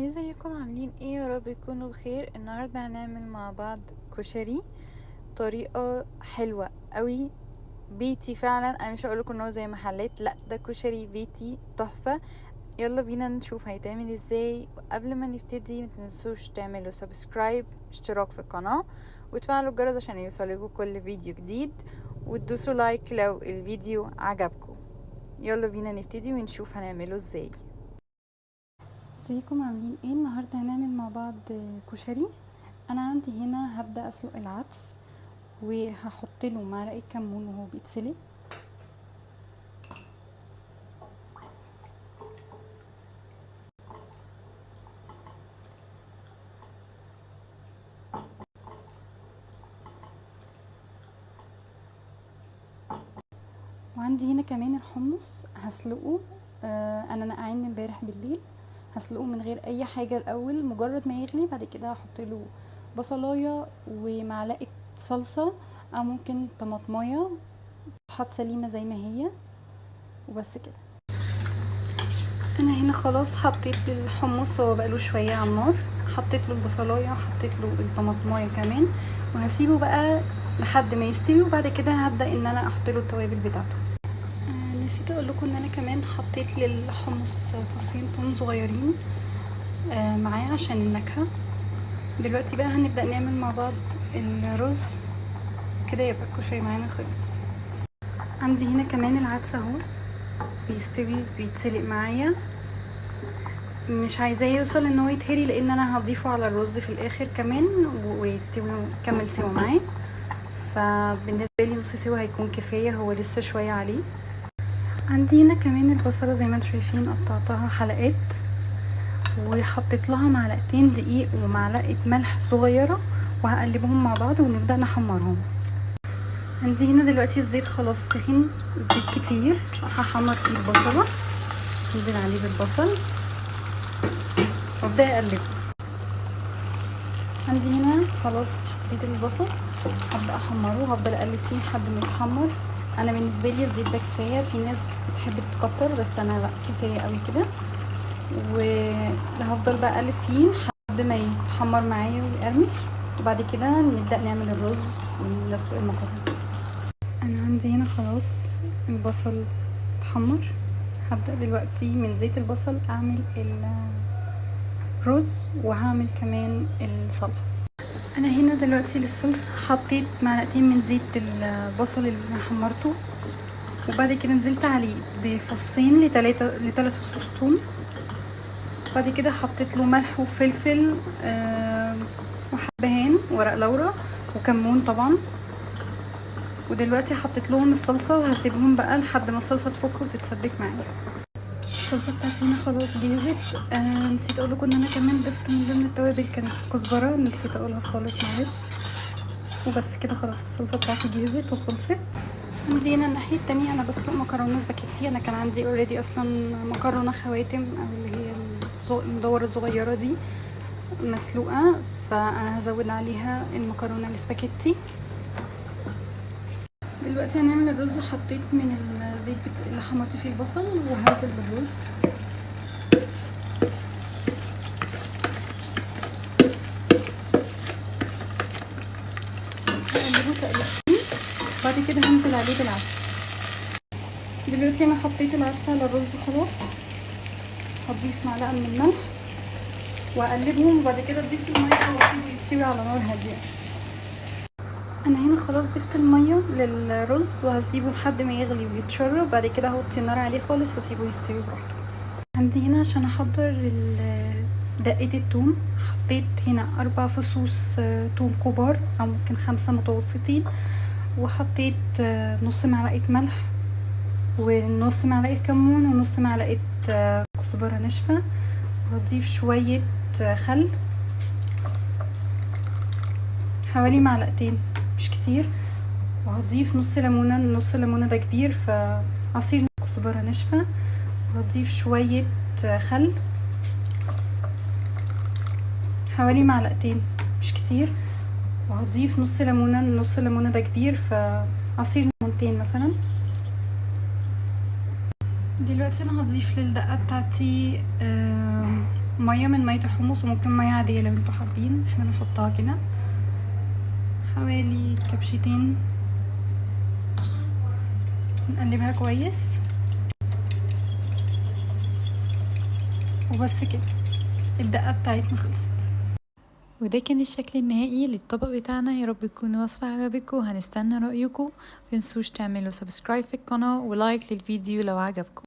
ازيكم عاملين ايه؟ يا رب تكونوا بخير. النهارده هنعمل مع بعض كشري، طريقه حلوه قوي، بيتي فعلا. انا مش هقولكم ان هو زي محلات، لا ده كشري بيتي تحفه. يلا بينا نشوف هيتعمل ازاي. وقبل ما نبتدي متنسوش تعملوا سبسكرايب، اشتراك في القناه، وتفعلوا الجرس عشان يوصلكوا كل فيديو جديد، وتدوسوا لايك لو الفيديو عجبكم. يلا بينا نبتدي ونشوف هنعمله ازاي. ازيكم عاملين ايه؟ النهارده هنعمل مع بعض كشري. انا عندي هنا هبدا اسلق العدس، وهحط له معلقه كمون وهو بيتسلق. وعندي هنا كمان الحمص هسلقه. انا نقعين امبارح بالليل، هسلقه من غير اي حاجه الاول، مجرد ما يغلي بعد كده هحط له بصلايه ومعلقه صلصه، او ممكن طماطمايه تحط سليمه زي ما هي، وبس كده. انا هنا خلاص حطيت الحمص، هو بقاله شويه على النار، حطيت له البصلايه وحطيت له الطماطمايه كمان، وهسيبه بقى لحد ما يستوي، وبعد كده هبدا ان انا احط له التوابل بتاعته. نسيت اقول لكم ان انا كمان حطيت للحمص فصين ثوم صغيرين معاه عشان النكهه. دلوقتي بقى هنبدا نعمل مع بعض الرز، كده يبقى الكشري معانا خلص. عندي هنا كمان العدس اهو بيستوي بيتسلق معايا، مش عايزاه يوصل ان هو يتهري، لان انا هضيفه على الرز في الاخر كمان ويستوي كمل سوا معاه، فبالنسبه لي نص سوا هيكون كفايه، هو لسه شويه عليه. عندي هنا كمان البصله زي ما انتم شايفين قطعتها حلقات، وحطيت لها معلقتين دقيق ومعلقه ملح صغيره، وهقلبهم مع بعض ونبدا نحمرهم. عندي هنا دلوقتي الزيت خلاص سخن، زيت كتير، هحمر فيه البصله، انزل عليه بالبصل وابدا اقلبه. عندي هنا خلاص حطيت البصل، هبدا احمره وهفضل اقلب فيه لحد ما يتحمر. انا بالنسبه لي الزيت ده كفايه، في ناس بتحب تكتر بس انا لا، كفايه قوي كده. وهفضل بقى اقلب فيه لحد ما يتحمر معايا ويقرمش، وبعد كده نبدا نعمل الرز ونسلق المكرونه. انا عندي هنا خلاص البصل اتحمر، هبدا دلوقتي من زيت البصل اعمل الرز، وهعمل كمان الصلصه. انا هنا دلوقتي للصلصه حطيت معلقتين من زيت البصل اللي انا حمرته، وبعد كده نزلت عليه بفصين لتلات فصوص ثوم، بعد كده حطيت له ملح وفلفل وحبهان ورق لورا وكمون طبعا. ودلوقتي حطيت لهم الصلصه وهسيبهم بقى لحد ما الصلصه تفك وتتسبك معايا. الصلصه بتاعتي هنا خلاص جهزت. نسيت اقول لكم ان انا كمان ضفت من ضمن التوابل كانت كزبره، نسيت اقولها خالص معلش. وبس كده خلاص الصلصه بتاعتي جهزت وخلصت. عندي هنا الناحيه التانية انا بسلق مكرونه سباكيتي. انا كان عندي اوريدي اصلا مكرونه خواتم، او اللي هي المدوره الصغيره دي مسلوقه، فانا هزود عليها المكرونه السباكيتي. دلوقتي هنعمل الرز. حطيت من الزيت اللي حمرت فيه البصل، وهنزل بالرز. هقلبه تقلبتين، بعد كده هنزل عليه بالعدس. دلوقتي انا حطيت العدس على الرز خلاص، هضيف معلقه من الملح واقلبهم، وبعد كده اضيف الميه واسيبه يستوي على نار هاديه. انا هنا خلاص ضفت الميه للرز وهسيبه لحد ما يغلي ويتشرب، بعد كده هوطي النار عليه خالص واسيبه يستوي براحته. عندي هنا عشان احضر دقة الثوم، حطيت هنا 4 فصوص ثوم كبار او ممكن 5 متوسطين، وحطيت نص معلقه ملح ونص معلقه كمون ونص معلقه كزبره ناشفه، واضيف شويه خل حوالي معلقتين مش كتير، وهضيف نص ليمونه. نص ليمونه ده كبير، فعصير كزبره ناشفه، وهضيف شويه خل حوالي معلقتين مش كتير، وهضيف نص ليمونه. نص ليمونه ده كبير، فعصير ليمونتين مثلا. دلوقتي انا هضيف للدقه بتاعتي ميه من ميه الحمص وممكن ميه عاديه لو انتوا حابين. احنا بنحطها كده حوالي كبشتين، نقلبها كويس وبس كده، الدقه بتاعتنا خلصت. وده كان الشكل النهائي للطبق بتاعنا. يا رب تكون الوصفة عجبتكم، هنستنى رأيكم. متنسوش تعملوا سبسكرايب في القناة ولايك للفيديو لو عجبكم.